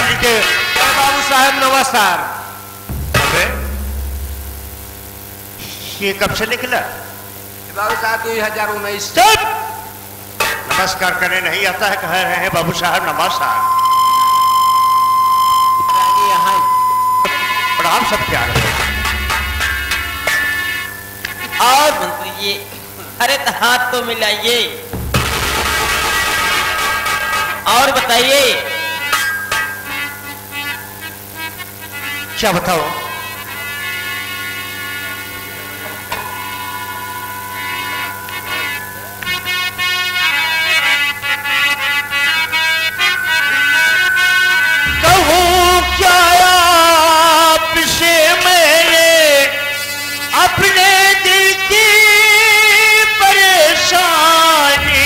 जी के। बाबू साहब नमस्कार। ये कब से निकला? बाबू साहब 2019। नमस्कार करने नहीं आता है, कह रहे हैं बाबू साहब नमस्कार। यहाँ प्रणाम सब क्या रहे। और मंत्री जी, अरे तो हाथ तो मिलाइए और बताइए। क्या बताओ? कहूँ क्या आपसे मैंने अपने दिल की परेशानी।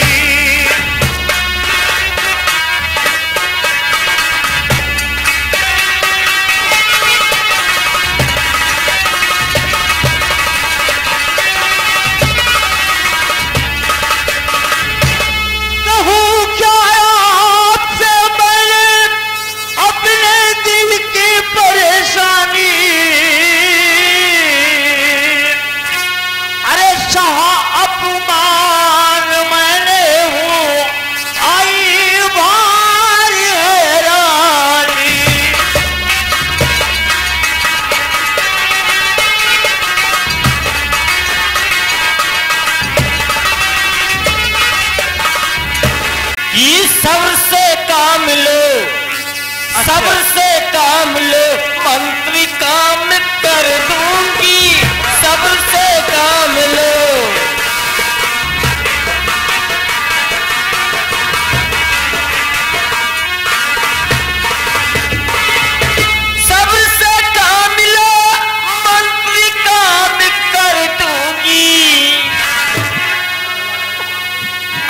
सब्र से काम लो मंत्री, काम कर दूंगी, सब्र से काम लो। सब्र से काम लो मंत्री, काम कर दूंगी।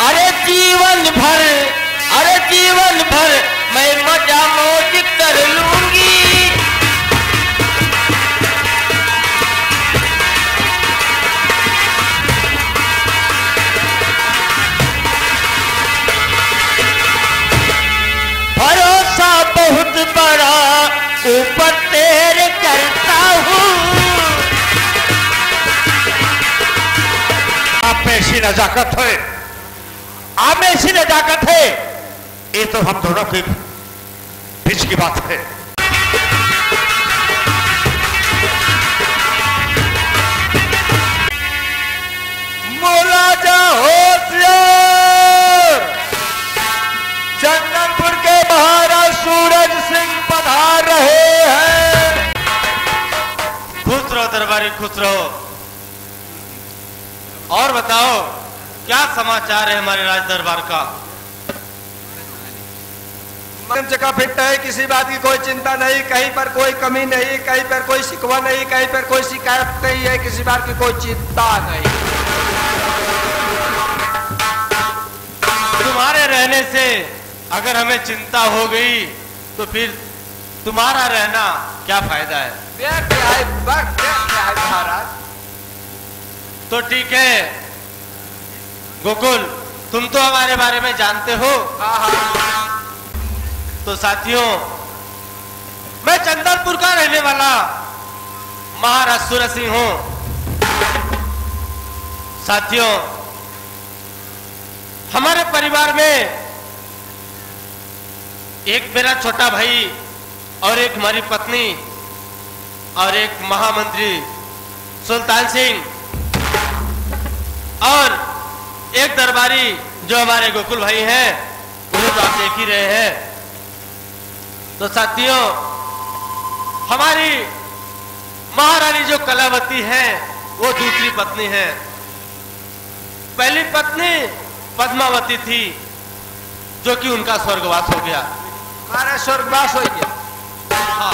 अरे जीवन भर, अरे जीवन भर मैं मजा मौज कर लूंगी। भरोसा बहुत बड़ा ऊपर तेरे करता हूँ। आप में ऐसी नजाकत है, आप में ऐसी नजाकत है, ये तो हम दोनों के बीच की बात है। मोला जा होशियार, चंदनपुर के महाराज सूरज सिंह पधार रहे हैं। खुश रहो दरबारी, खुश रहो। और बताओ क्या समाचार है हमारे राज दरबार का? जगह फिट है, किसी बात की कोई चिंता नहीं, कहीं पर कोई कमी नहीं, कहीं पर कोई शिकवा नहीं, कहीं पर कोई शिकायत नहीं है, किसी बात की कोई चिंता नहीं। तुम्हारे रहने से अगर हमें चिंता हो गई तो फिर तुम्हारा रहना क्या फायदा है? महाराज तो ठीक है गोकुल, तुम तो हमारे बारे में जानते हो। तो साथियों, मैं चंदनपुर का रहने वाला महाराज सूरज सिंह हूं। साथियों, हमारे परिवार में एक मेरा छोटा भाई और एक हमारी पत्नी और एक महामंत्री सुल्तान सिंह और एक दरबारी जो हमारे गोकुल भाई हैं, उन्हें तो आप देख ही रहे हैं। तो साथियों, हमारी महारानी जो कलावती है वो दूसरी पत्नी है। पहली पत्नी पद्मावती थी जो कि उनका स्वर्गवास हो गया। हमारा स्वर्गवास हो गया? हाँ,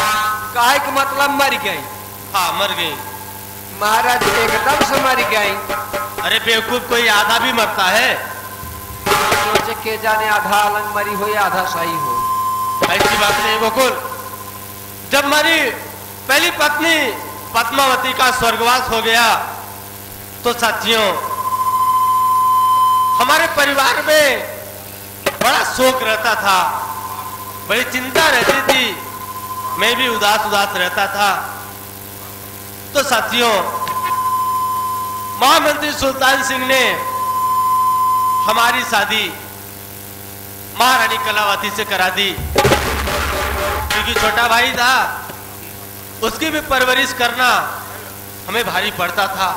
काहे का मतलब मर गई? हाँ मर गई महाराज, एकदम से मर गई। अरे बेवकूफ, कोई आधा भी मरता है? सोचे के जाने आधा अलग मरी हो या आधा सही हो। ऐसी बात नहीं गोकुल। जब हमारी पहली पत्नी पद्मावती का स्वर्गवास हो गया तो साथियों, हमारे परिवार में बड़ा शोक रहता था। बड़ी चिंता रहती थी, मैं भी उदास उदास रहता था। तो साथियों, महामंत्री सुल्तान सिंह ने हमारी शादी महारानी कलावती से करा दी, क्योंकि छोटा भाई था, उसकी भी परवरिश करना हमें भारी पड़ता था,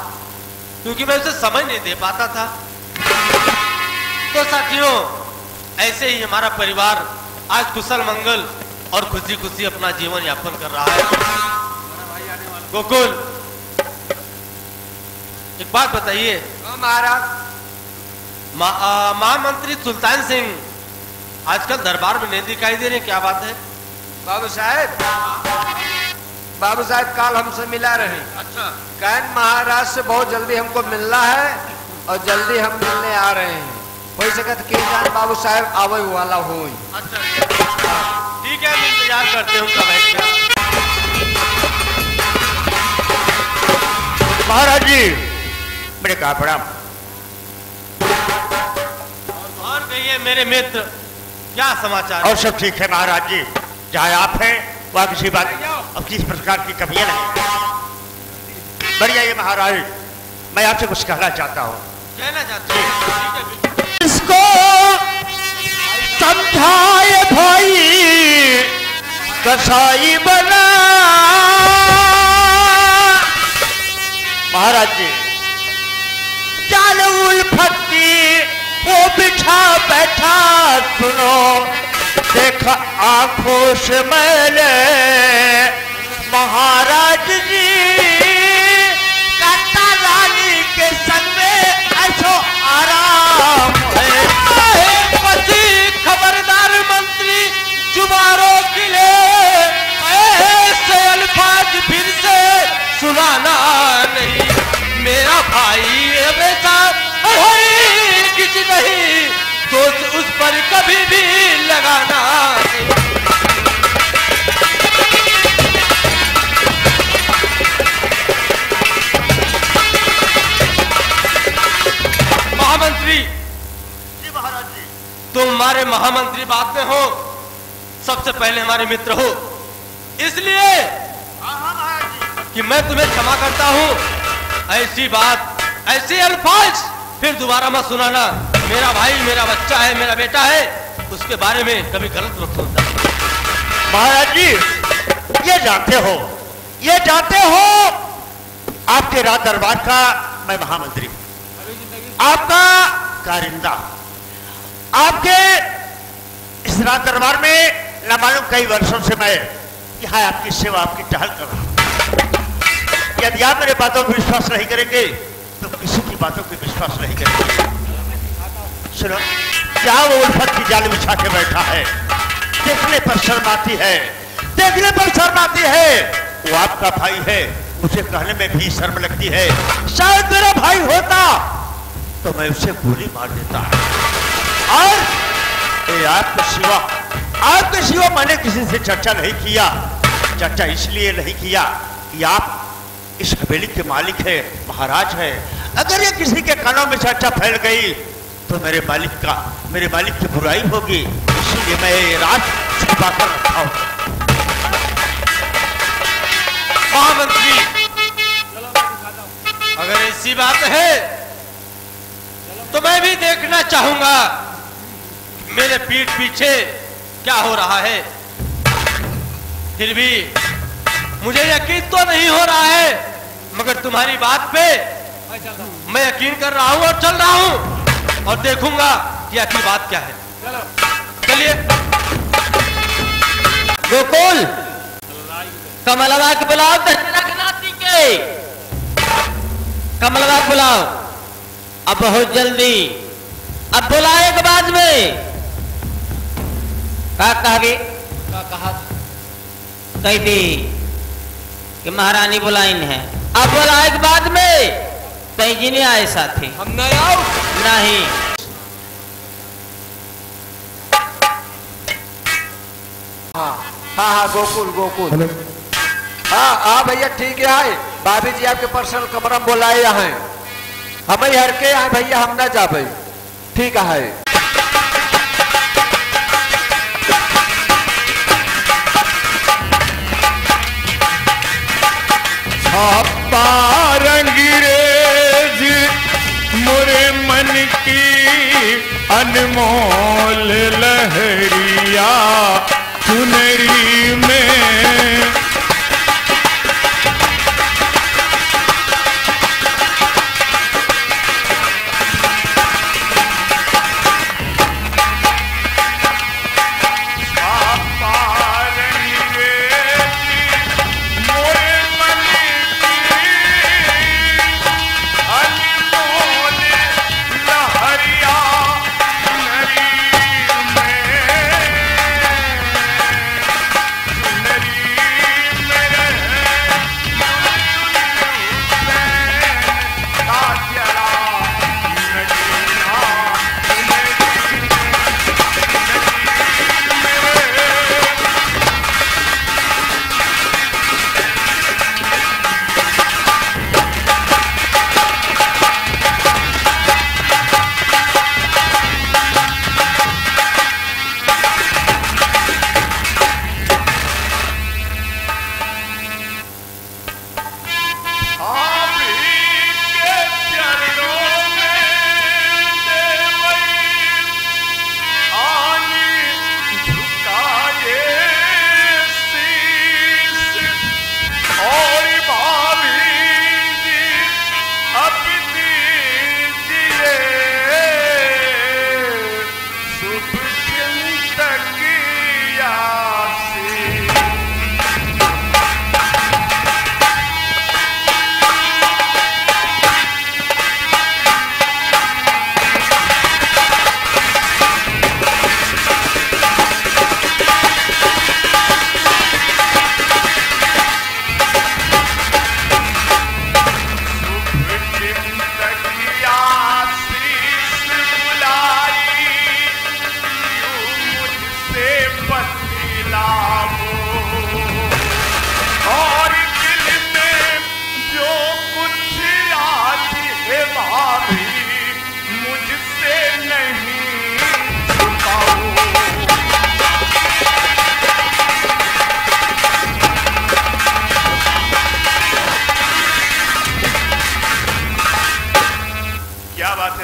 क्योंकि मैं उसे समझ नहीं दे पाता था। तो साथियों, ऐसे ही हमारा परिवार आज कुशल मंगल और खुशी खुशी अपना जीवन यापन कर रहा है। गोकुल, एक बात बताइए महाराज। महामंत्री सुल्तान सिंह आजकल दरबार में नहीं दिखाई दे रहे, क्या बात है? बाबू साहब कल हमसे मिला रहे। अच्छा। कैन महाराज से बहुत जल्दी हमको मिलना है और जल्दी हम मिलने आ रहे हैं। हो सकत कि जान बाबू साहब आवे वाला हो। अच्छा, ठीक है, हम इंतजार करते हैं उनका बैठ कर। महाराज जी, मेरे कहा प्रणाम। और कहिए मेरे मित्र, क्या समाचार? और सब ठीक है महाराज जी, जहाँ आप हैं वहाँ किसी बात अब किसी प्रकार की कमियां नहीं। बढ़िया ये महाराज, मैं आपसे कुछ कहना चाहता हूँ। कहना चाहते हैं? इसको समझाए भाई कसाई बना। महाराज जी, जाल उल्फत की वो बिठा बैठा सुनो, देखा आंखों से मैंने महाराज जी काटा रानी के संग में ऐसो आराम है। खबरदार मंत्री, जुबारों के लिए ऐसे अल्फाज फिर से सुनाना नहीं। मेरा भाई हमेशा किसी नहीं, दोस्त उस पर कभी भी लगाना नहीं। महामंत्री जी, महाराज जी, तुम हमारे महामंत्री बात में हो, सबसे पहले हमारे मित्र हो, इसलिए कि मैं तुम्हें क्षमा करता हूं। ऐसी बात, ऐसे अल्फाज फिर दोबारा मत सुनाना। मेरा भाई, मेरा बच्चा है, मेरा बेटा है, उसके बारे में कभी गलत मत सोचना। महाराज जी, ये जानते हो आपके राज दरबार का मैं महामंत्री, आपका कारिंदा, आपके इस राज दरबार में न मालूम कई वर्षों से मैं यहाँ आपकी सेवा, आपकी टहल कर रहा हूं। यदि आप मेरे बातों पर विश्वास नहीं करेंगे तो किसी की बातों पर विश्वास नहीं करेंगे। सुनो, क्या वो उल्फत की जाल बिछा के बैठा है, देखने पर शर्म आती है, देखने पर शर्म आती है। वो आपका भाई है, मुझे कहने में भी शर्म लगती है। शायद मेरा भाई होता तो मैं उसे गोली मार देता। और आपके सिवा मैंने किसी से चर्चा नहीं किया। चर्चा इसलिए नहीं किया कि आप इस हवेली के मालिक है, महाराज है। अगर ये किसी के कानों में चर्चा फैल गई तो मेरे मालिक की बुराई होगी, इसलिए मैं ये राज छुपा कर रखा हूं। महामंत्री, अगर ऐसी बात है तो मैं भी देखना चाहूंगा मेरे पीठ पीछे क्या हो रहा है। फिर भी मुझे यकीन तो नहीं हो रहा है, मगर तुम्हारी बात पे मैं यकीन कर रहा हूं और चल रहा हूं और देखूंगा कि आखिर बात क्या है। चलिए। गोकुल, कमलवा के बुलाओ, रघुनाथी के कमलवा के बुलाओ, अब बहुत जल्दी। अब बुलाए के बाद में क्या कहोगे? कहा कह दी कि महारानी बुलाइन है। अब बुलाए के बाद में कहीं जी नहीं आए साथी, हम नहीं आओ। नहीं। हाँ, गोकुल। हाँ भैया, ठीक है। भाभी जी आपके पर्सनल कमरा में बुलाए हैं, हमें हर के आए भैया, हम ना जाबे। ठीक है। आपा रंगरेज मोरे मन की अनमोल लहरिया चुनरी में।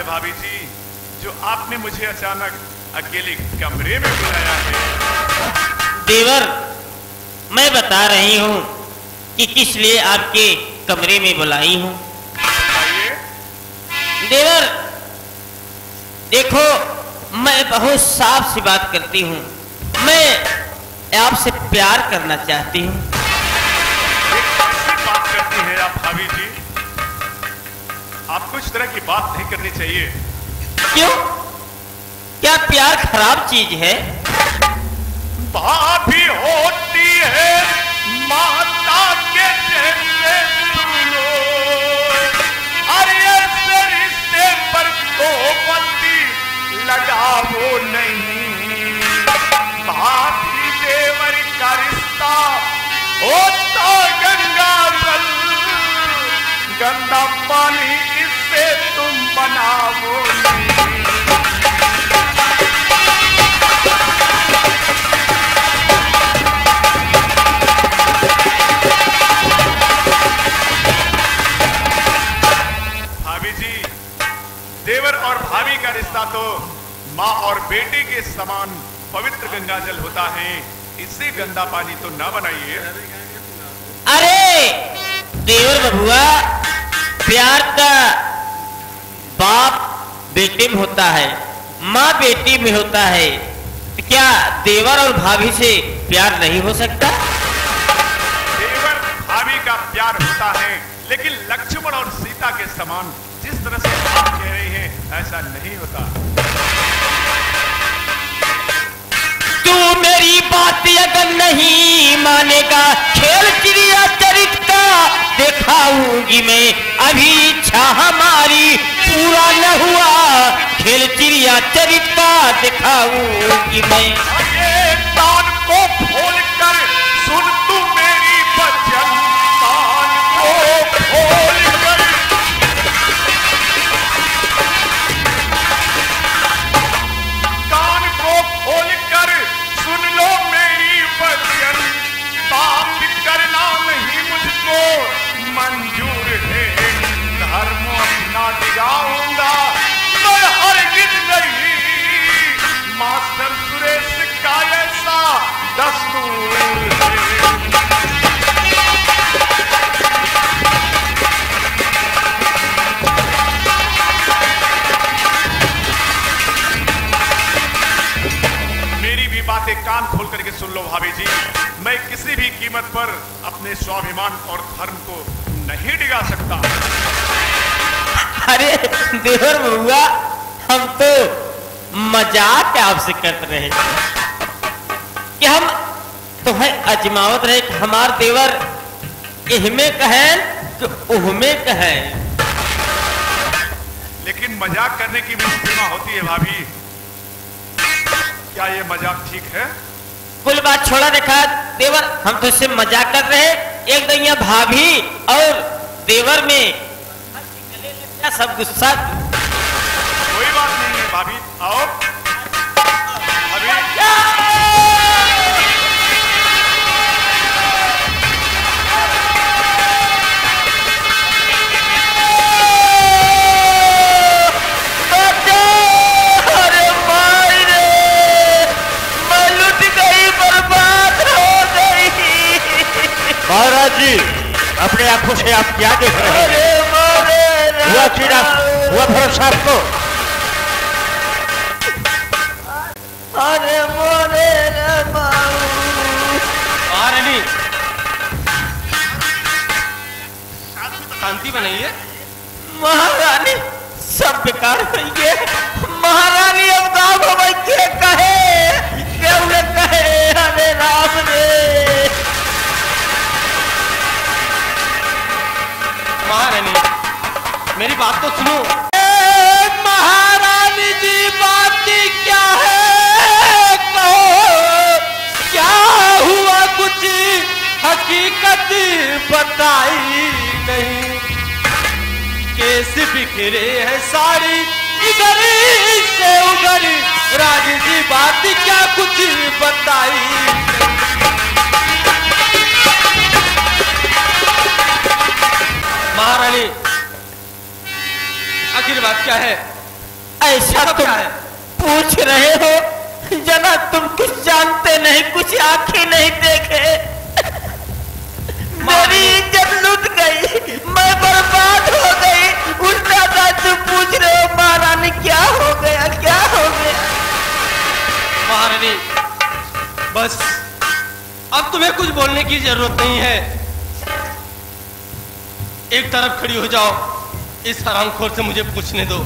भाभी जी, जो आपने मुझे अचानक अकेले कमरे में बुलाया है। देवर, मैं बता रही हूँ कि किस लिए आपके कमरे में बुलाई हूँ। देवर देखो, मैं बहुत साफ सी बात करती हूँ, मैं आपसे प्यार करना चाहती हूँ। कैसी बात करती हैं आप भाभी जी? आपको इस तरह की बात नहीं करनी चाहिए। क्यों? क्या प्यार खराब चीज है? भाभी होती है माता के जैसे सुनो, अरे ऐसे रिश्ते पर तो बंदी लगाओ नहीं। भाभी देवर का रिश्ता होता गंगा जल, गंदा पानी इससे तुम बनाओ नहीं। भाभी जी, देवर और भाभी का रिश्ता तो माँ और बेटे के समान पवित्र गंगा जल होता है, इससे गंदा पानी तो ना बनाइए। अरे देवर बबुआ, प्यार का बाप बेटे में होता है, माँ बेटी में होता है, क्या देवर और भाभी से प्यार नहीं हो सकता? देवर भाभी का प्यार होता है, लेकिन लक्ष्मण और सीता के समान जिस तरह से आप कह रहे हैं ऐसा नहीं होता। तू मेरी बात अगर नहीं मानेगा, खेल चिड़िया चरित का दिखाऊंगी मैं। अभी इच्छा हमारी पूरा न हुआ, खेल चिड़िया चरित का दिखाऊंगी मैं। ये कान को खोल कर सुन तू मेरी वचन, कान को खोल कर, कान को खोल कर सुन लो मेरी वचन। पाप करना नहीं मुझको मन भाभी जी, मैं किसी भी कीमत पर अपने स्वाभिमान और धर्म को नहीं डिगा सकता। अरे देवर बउआ, हम तो मजाक आपसे करते रहे कि हम तुम्हें अजमावत रहे कि हमार देवर इहमे कहें कि उहमे कहें। लेकिन मजाक करने की भी सीमा होती है भाभी। क्या ये मजाक ठीक है? कुल बात छोड़ा देखा देवर, हम तो इससे मजाक कर रहे हैं। एक दैया भाभी और देवर में सब गुस्सा। कोई बात नहीं है भाभी, आओ भाभी। अरे भाई रे, मैं लुट गई, बर्बाद हो गई। महाराज जी, अपने आंखों से आप क्या देख रहे हैं? हुआ चीरा, हुआ भरोसा आपको? अरे मोरे रे बाबू। महारानी शांति बनाइए। महारानी सब बेकार हो गए। महारानी अब गाँव भवन के कहे, क्यों न कहे? अरे राम रे। महारानी मेरी बात तो सुनो। महारानी जी बात क्या है, कहो क्या हुआ? कुछ हकीकत बताई नहीं। केस बिखरे हैं साड़ी इधर से उधर, रानी जी बात क्या कुछ बताई। महारानी आखिर बात क्या है? ऐसा तुम पूछ रहे हो जना, तुम कुछ जानते नहीं, कुछ आंखें नहीं देखे। मेरी इज्जत लुट गई, मैं बर्बाद हो गई। उल्टा सा तुम पूछ रहे हो महारानी क्या हो गया, क्या हो गया? महारानी बस अब तुम्हें कुछ बोलने की जरूरत नहीं है। एक तरफ खड़ी हो जाओ, इस हरामखोर से मुझे पूछने दो।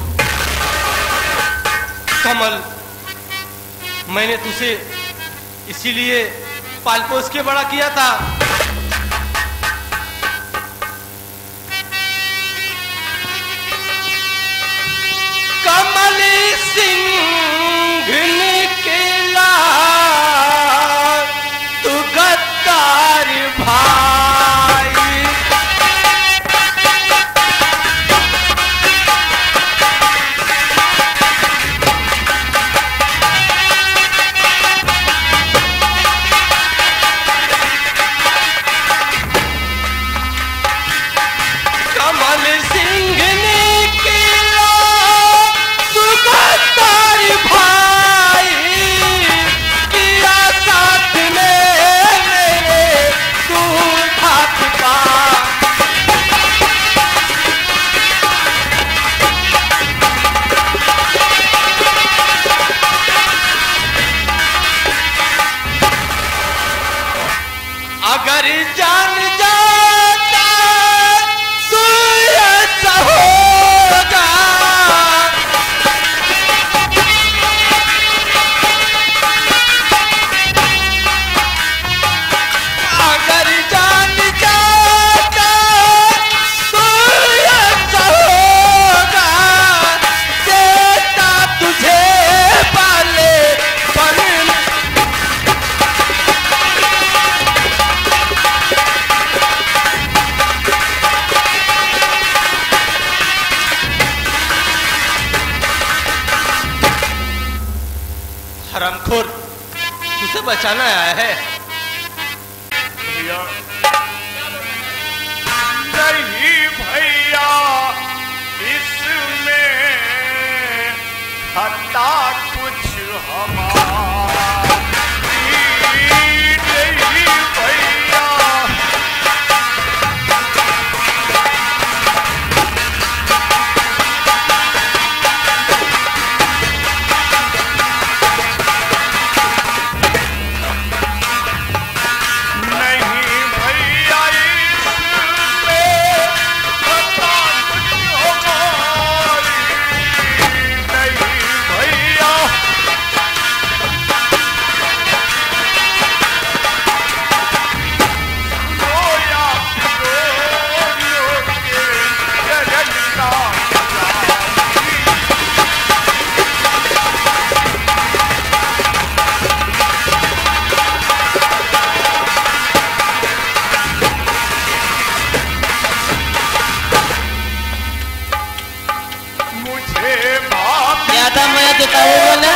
कमल, मैंने तुझे इसीलिए पाल पोस के बड़ा किया था। कमल सिंह निकला तू गद्दार भाई। कमल सिंह निकला तू गद्दार भाई, किया साथ में मेरे तू घात का। अगर जान जाता तू ऐसा होगा, अगर जान जाता तू ऐसा होगा, देता तुझे पाले पर। हरामखोर, तुझे बचाना आया है। भैया नहीं भैया, इसमें खता कुछ हमारी नहीं भैया। ज्यादा मैं देता हूँ बोला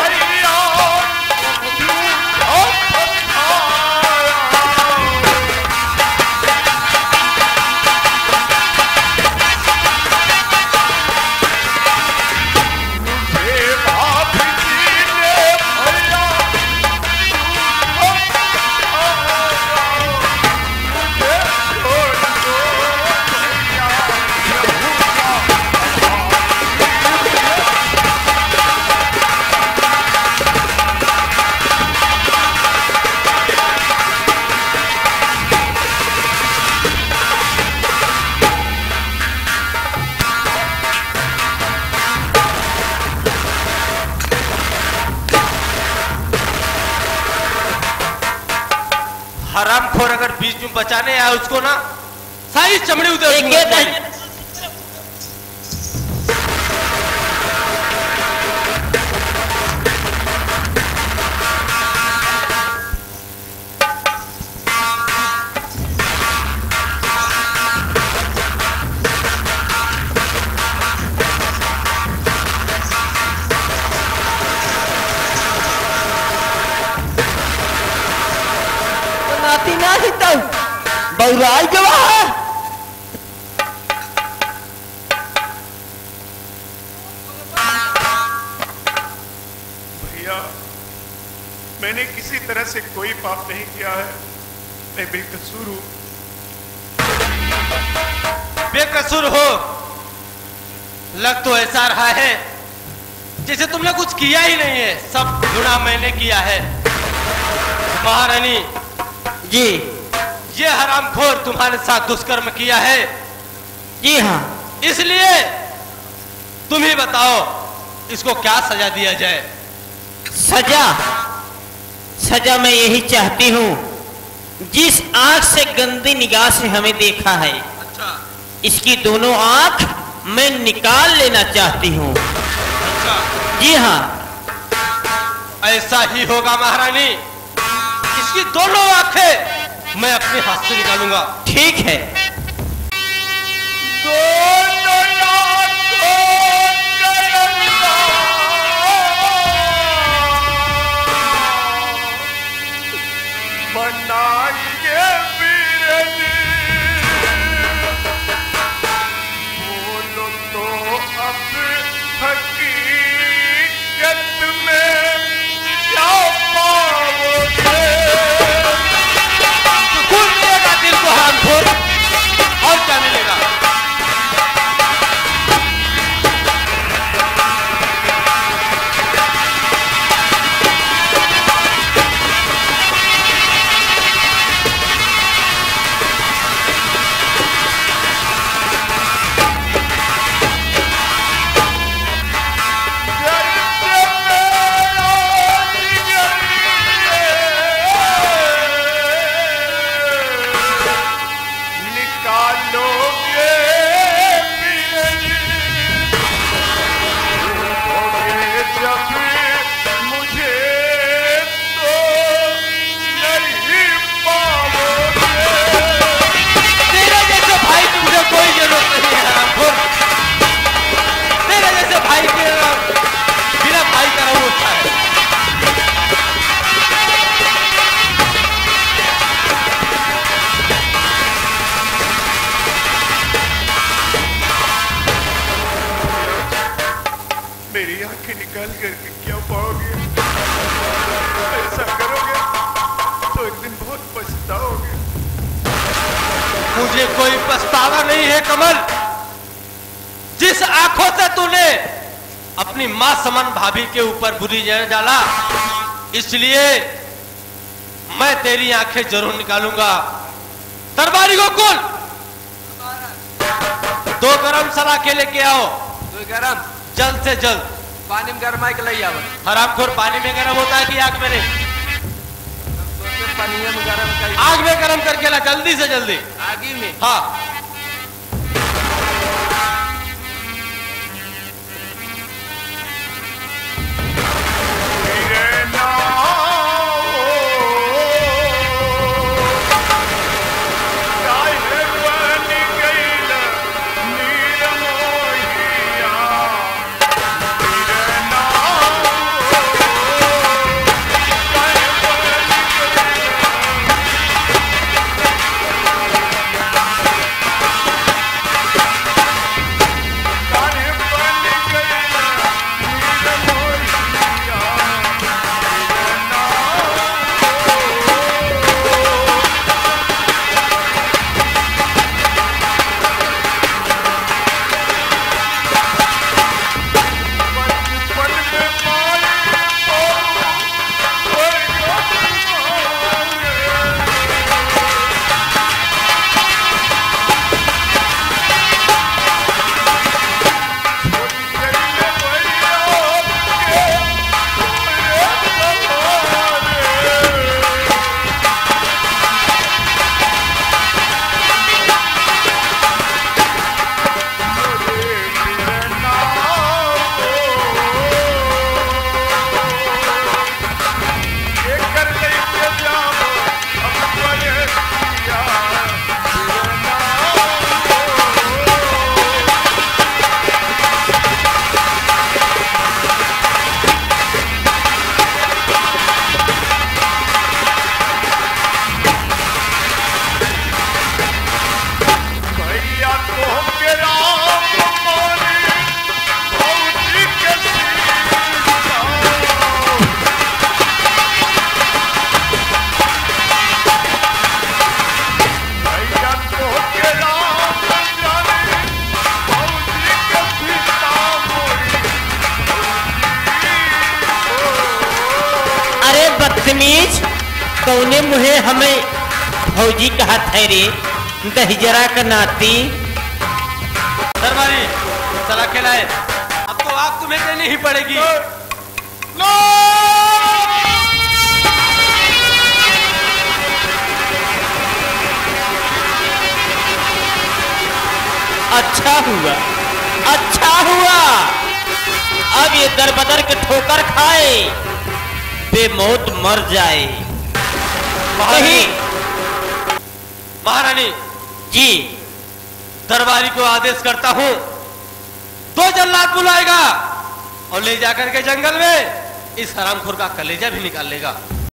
हरामखोर अगर बीच में बचाने आया उसको ना सारी चमड़ी उधर बहुराज गवाह भैया मैंने किसी तरह से कोई पाप नहीं किया है, मैं बेकसूर हूं। बेकसूर हो लग तो ऐसा रहा है जैसे तुमने कुछ किया ही नहीं है, सब गुनाह मैंने किया है। महारानी जी ये हरामखोर तुम्हारे साथ दुष्कर्म किया है। जी हाँ, इसलिए तुम ही बताओ इसको क्या सजा दिया जाए। सजा सजा मैं यही चाहती हूँ, जिस आंख से गंदी निगाह से हमें देखा है अच्छा इसकी दोनों आंख मैं निकाल लेना चाहती हूँ। अच्छा जी हाँ, ऐसा ही होगा महारानी, इसकी दोनों आंखें मैं अपने हाथ से निकालूंगा। ठीक है। बनाइए वीरनी, बोलो तो अब हकीकत में क्या पाओगे? सुकून मिलेगा दिल को हरामखोर, और क्या मिलेगा। मेरी आंखें निकाल करके क्या पाओगे? ऐसा करोगे तो एक दिन बहुत पछताओगे। मुझे कोई पछतावा नहीं है कमल। जिस आंखों से तूने अपनी मां समन भाभी के ऊपर बुरी नजर डाला, इसलिए मैं तेरी आंखें जरूर निकालूंगा। दरबारी गोकुल, 2 गरम सलाखें लेके आओ। तो गरम जल्द से जल्द। पानी में गरमा के ले आवा। हरामखोर पानी में गर्म होता है कि आग में नहीं? पानी में गरम कर, आग में गर्म करके ला, जल्दी से जल्दी। आगे में हाँ बदतमीज, कौने मुहे हमें फौजी कहा था रे, दहिजरा का नाती। दरबारी चला खिलाए, अब तो आग तुम्हें देनी ही पड़ेगी। अच्छा हुआ, अच्छा हुआ, अब ये दरबदर के ठोकर खाए, बेमौत मर जाए। कहीं महारानी जी, दरबारी को आदेश करता हूं, 2 जल्लाद बुलाएगा और ले जाकर के जंगल में इस हरामखोर का कलेजा भी निकाल लेगा।